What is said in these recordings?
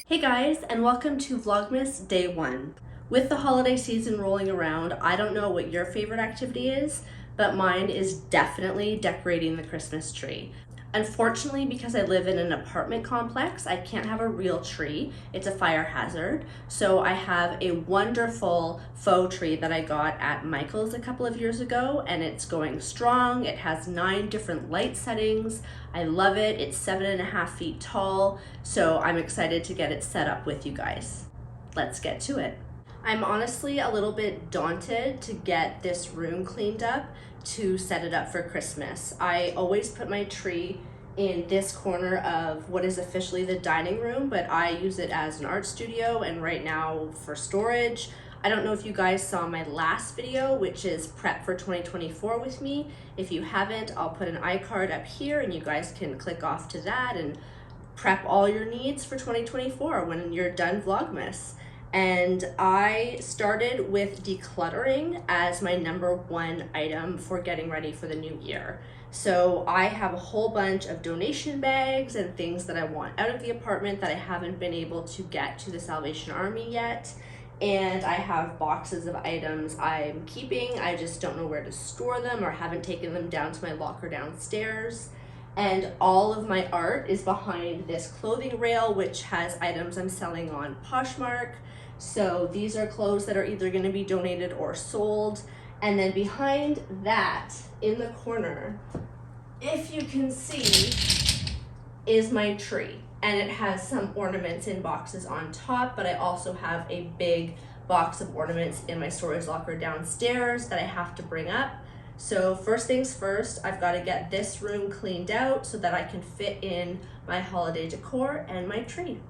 Hey guys, and welcome to Vlogmas Day 1. With the holiday season rolling around, I don't know what your favorite activity is, but mine is definitely decorating the Christmas tree. Unfortunately, because I live in an apartment complex, I can't have a real tree. It's a fire hazard. So I have a wonderful faux tree that I got at Michael's a couple of years ago, and it's going strong. It has 9 different light settings. I love it. It's 7.5 feet tall, so I'm excited to get it set up with you guys. Let's get to it. I'm honestly a little bit daunted to get this room cleaned up to set it up for Christmas. I always put my tree in this corner of what is officially the dining room, but I use it as an art studio and right now for storage. I don't know if you guys saw my last video, which is prep for 2024 with me. If you haven't, I'll put an iCard up here and you guys can click off to that and prep all your needs for 2024 when you're done Vlogmas. And I started with decluttering as my #1 item for getting ready for the new year. So I have a whole bunch of donation bags and things that I want out of the apartment that I haven't been able to get to the Salvation Army yet. And I have boxes of items I'm keeping. I just don't know where to store them or haven't taken them down to my locker downstairs. And all of my art is behind this clothing rail, which has items I'm selling on Poshmark. So these are clothes that are either going to be donated or sold. And then behind that, in the corner, if you can see, is my tree. And it has some ornaments in boxes on top, but I also have a big box of ornaments in my storage locker downstairs that I have to bring up. So first things first, I've got to get this room cleaned out so that I can fit in my holiday decor and my tree.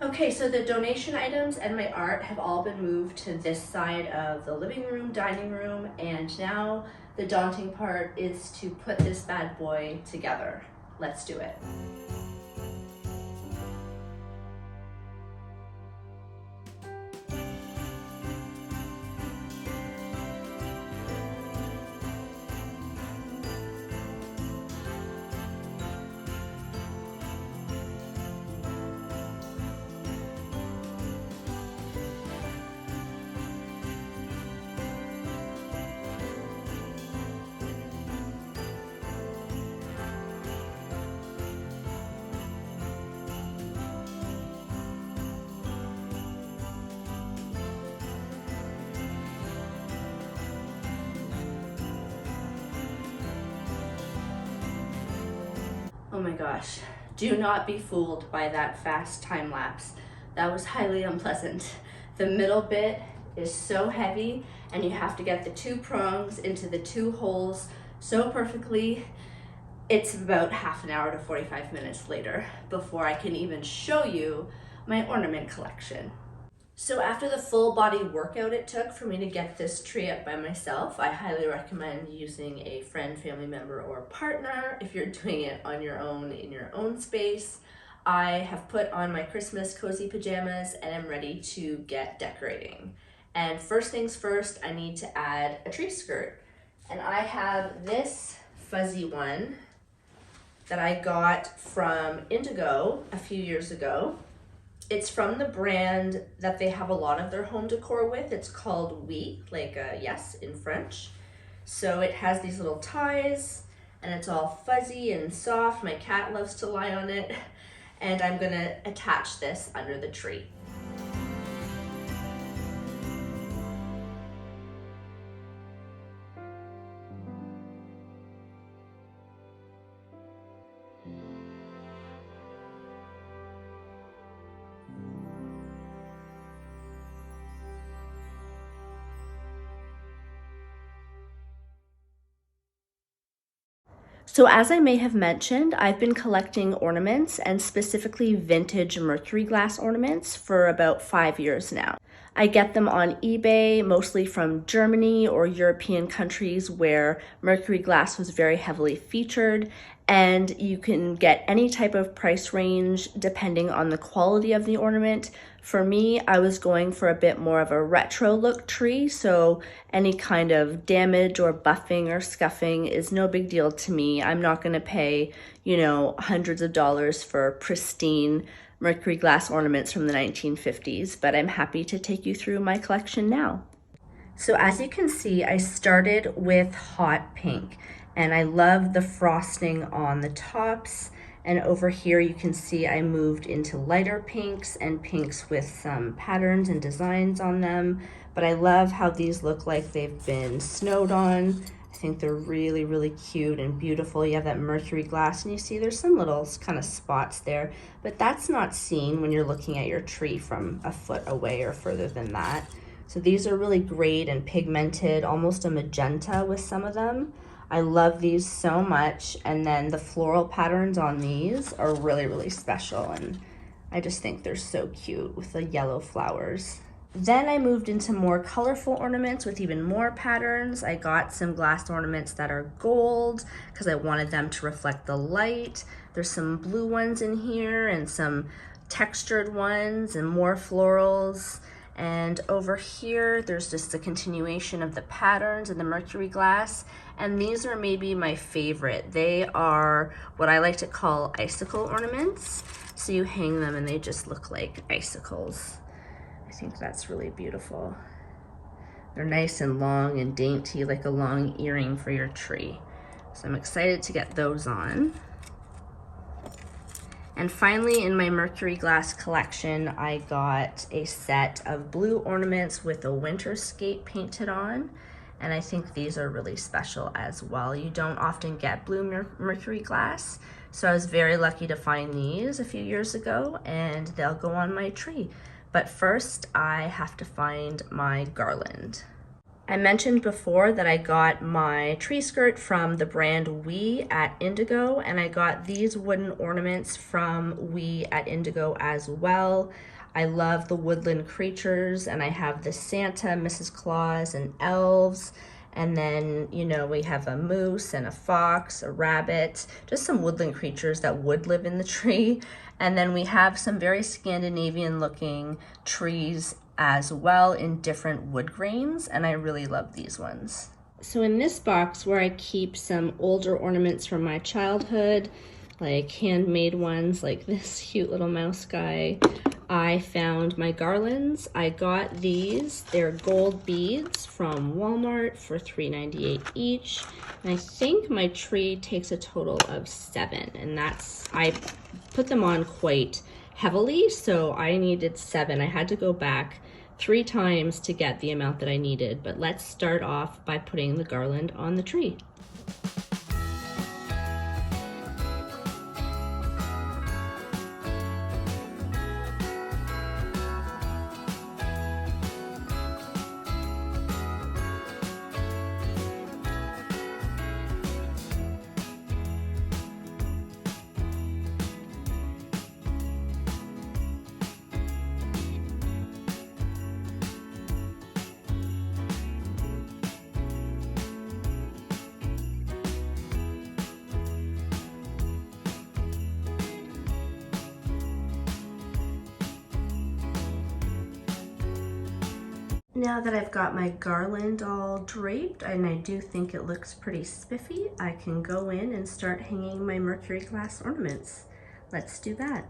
Okay, so the donation items and my art have all been moved to this side of the living room, dining room, and now the daunting part is to put this bad boy together. Let's do it. Oh my gosh, do not be fooled by that fast time lapse. That was highly unpleasant. The middle bit is so heavy and you have to get the 2 prongs into the 2 holes so perfectly. It's about half an hour to 45 minutes later before I can even show you my ornament collection. So after the full body workout it took for me to get this tree up by myself, I highly recommend using a friend, family member, or partner if you're doing it on your own in your own space. I have put on my Christmas cozy pajamas and I'm ready to get decorating. And first things first, I need to add a tree skirt. And I have this fuzzy one that I got from Indigo a few years ago. It's from the brand that they have a lot of their home decor with. It's called Oui, like yes in French. So it has these little ties and it's all fuzzy and soft. My cat loves to lie on it. And I'm gonna attach this under the tree. So as I may have mentioned, I've been collecting ornaments and specifically vintage Mercury glass ornaments for about 5 years now. I get them on eBay, mostly from Germany or European countries where Mercury glass was very heavily featured, and you can get any type of price range depending on the quality of the ornament. For me, I was going for a bit more of a retro look tree, so any kind of damage or buffing or scuffing is no big deal to me. I'm not gonna pay, hundreds of dollars for pristine Mercury glass ornaments from the 1950s, but I'm happy to take you through my collection now. So as you can see, I started with hot pink, and I love the frosting on the tops. And over here you can see I moved into lighter pinks and pinks with some patterns and designs on them. But I love how these look like they've been snowed on. I think they're really, really cute and beautiful. You have that Mercury glass and you see there's some little kind of spots there, but that's not seen when you're looking at your tree from a foot away or further than that. So these are really great and pigmented, almost a magenta with some of them. I love these so much. And then the floral patterns on these are really, really special. And I just think they're so cute with the yellow flowers. Then I moved into more colorful ornaments with even more patterns. I got some glass ornaments that are gold because I wanted them to reflect the light. There's some blue ones in here and some textured ones and more florals. And over here, there's just a continuation of the patterns in the Mercury glass. And these are maybe my favorite. They are what I like to call icicle ornaments. So you hang them and they just look like icicles. I think that's really beautiful. They're nice and long and dainty, like a long earring for your tree. So I'm excited to get those on. And finally, in my Mercury glass collection, I got a set of blue ornaments with a winterscape painted on. And I think these are really special as well. You don't often get blue Mercury glass. So I was very lucky to find these a few years ago, and they'll go on my tree. But first, I have to find my garland. I mentioned before that I got my tree skirt from the brand We at Indigo, and I got these wooden ornaments from We at Indigo as well. I love the woodland creatures, and I have the Santa, Mrs. Claus, and elves. And then, we have a moose and a fox, a rabbit, just some woodland creatures that would live in the tree. And then we have some very Scandinavian looking trees as well in different wood grains, and I really love these ones. So in this box where I keep some older ornaments from my childhood, like handmade ones like this cute little mouse guy, I found my garlands. I got these. They're gold beads from Walmart for $3.98 each. And I think my tree takes a total of 7, and I put them on quite heavily, so I needed 7. I had to go back 3 times to get the amount that I needed, but let's start off by putting the garland on the tree. Now that I've got my garland all draped, and I do think it looks pretty spiffy, I can go in and start hanging my Mercury glass ornaments. Let's do that.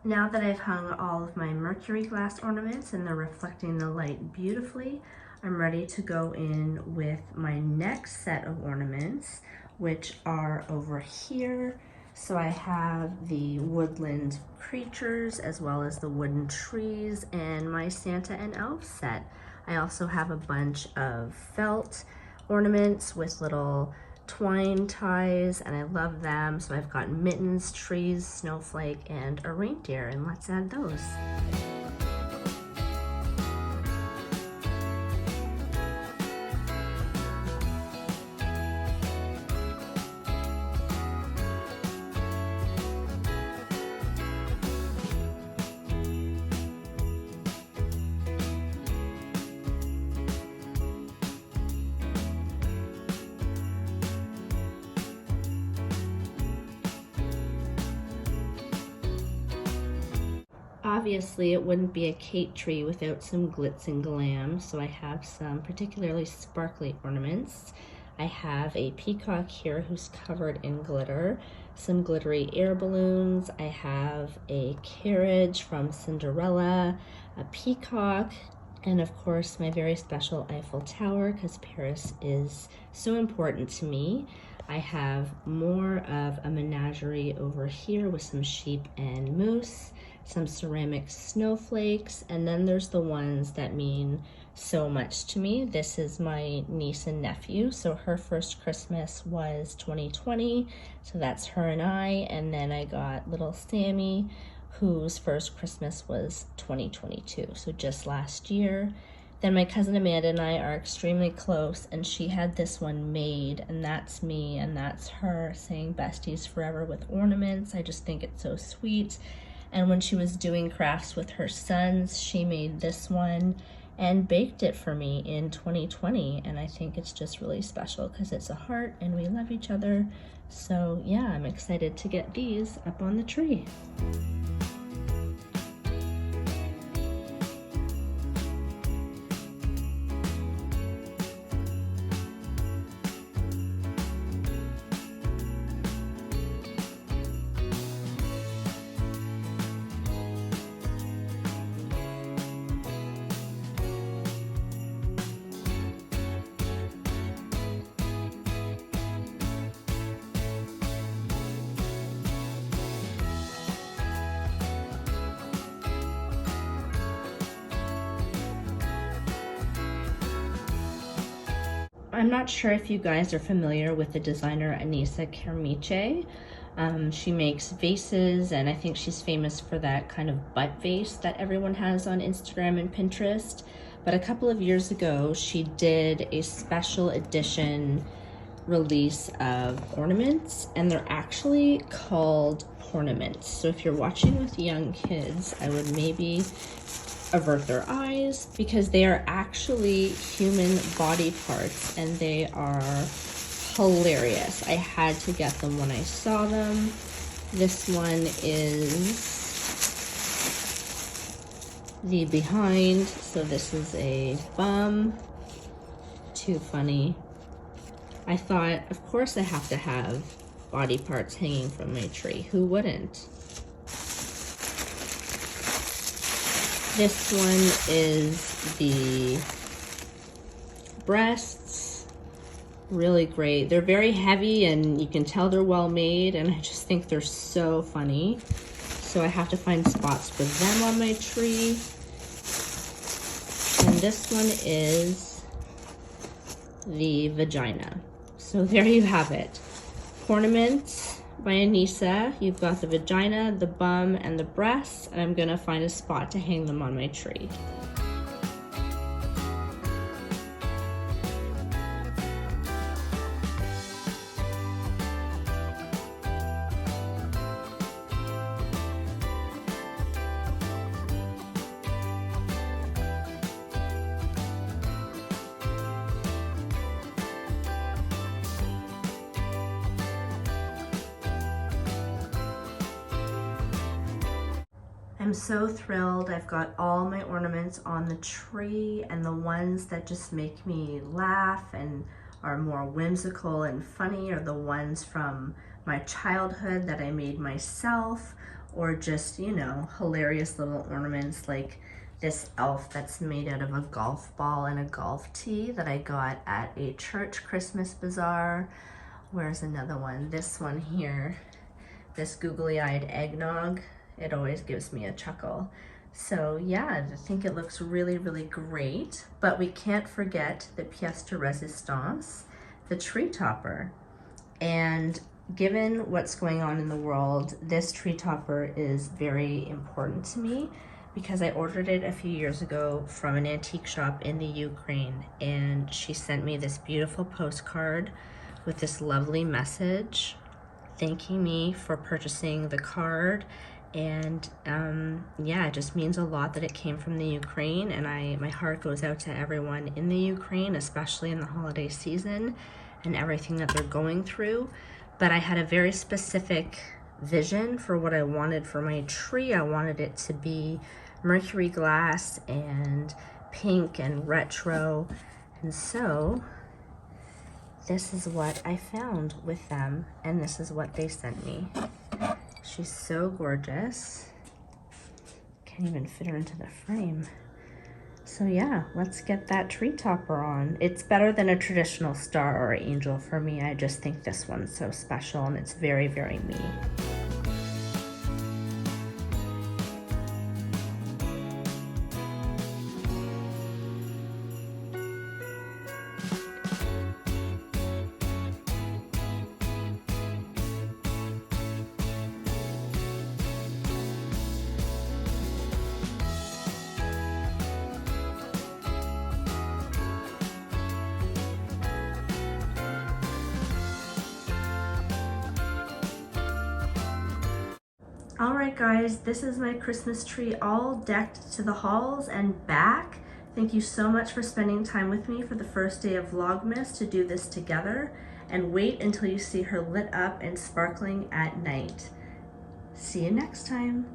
Now that I've hung all of my Mercury glass ornaments and they're reflecting the light beautifully, I'm ready to go in with my next set of ornaments, which are over here. So I have the woodland creatures as well as the wooden trees and my Santa and elf set. I also have a bunch of felt ornaments with little twine ties, and I love them. So I've got mittens, trees, snowflake, and a reindeer, and let's add those. Obviously, it wouldn't be a Cate tree without some glitz and glam, so I have some particularly sparkly ornaments. I have a peacock here who's covered in glitter, some glittery air balloons. I have a carriage from Cinderella, a peacock, and of course my very special Eiffel Tower, because Paris is so important to me. I have more of a menagerie over here with some sheep and moose, some ceramic snowflakes, and then there's the ones that mean so much to me. This is my niece and nephew. So her first Christmas was 2020, so that's her and I. And then I got little Sammy, whose first Christmas was 2022, so just last year. Then my cousin Amanda and I are extremely close, and she had this one made, and that's me and that's her, saying besties forever with ornaments. I just think it's so sweet. And when she was doing crafts with her sons, she made this one and baked it for me in 2020. And I think it's just really special because it's a heart and we love each other. So yeah, I'm excited to get these up on the tree. I'm not sure if you guys are familiar with the designer Anissa Kermiche. She makes vases, and I think she's famous for that kind of butt vase that everyone has on Instagram and Pinterest. But a couple of years ago, she did a special edition release of ornaments, and they're actually called Pornaments. So if you're watching with young kids, I would maybe avert their eyes, because they are actually human body parts and they are hilarious. I had to get them when I saw them. This one is the behind, so this is a bum. Too funny. I thought, of course I have to have body parts hanging from my tree. Who wouldn't? This one is the breasts. Really great. They're very heavy and you can tell they're well made, and I just think they're so funny. So I have to find spots for them on my tree. And this one is the vagina. So there you have it. Ornaments by Anissa. You've got the vagina, the bum, and the breasts, and I'm gonna find a spot to hang them on my tree. I'm so thrilled. I've got all my ornaments on the tree, and the ones that just make me laugh and are more whimsical and funny are the ones from my childhood that I made myself, or just, you know, hilarious little ornaments like this elf that's made out of a golf ball and a golf tee that I got at a church Christmas bazaar. Where's another one? This one here, this googly-eyed eggnog. It always gives me a chuckle. So yeah, I think it looks really, really great, but we can't forget the pièce de résistance, the tree topper. And given what's going on in the world, this tree topper is very important to me because I ordered it a few years ago from an antique shop in the Ukraine, and she sent me this beautiful postcard with this lovely message thanking me for purchasing the card. And yeah, it just means a lot that it came from the Ukraine, and my heart goes out to everyone in the Ukraine, especially in the holiday season and everything that they're going through. But I had a very specific vision for what I wanted for my tree. I wanted it to be Mercury glass and pink and retro, and so this is what I found with them, and this is what they sent me. She's so gorgeous. Can't even fit her into the frame. So yeah, let's get that tree topper on. It's better than a traditional star or angel for me. I just think this one's so special, and it's very, very me. Alright guys, this is my Christmas tree all decked to the halls and back. Thank you so much for spending time with me for the first day of Vlogmas to do this together, and wait until you see her lit up and sparkling at night. See you next time.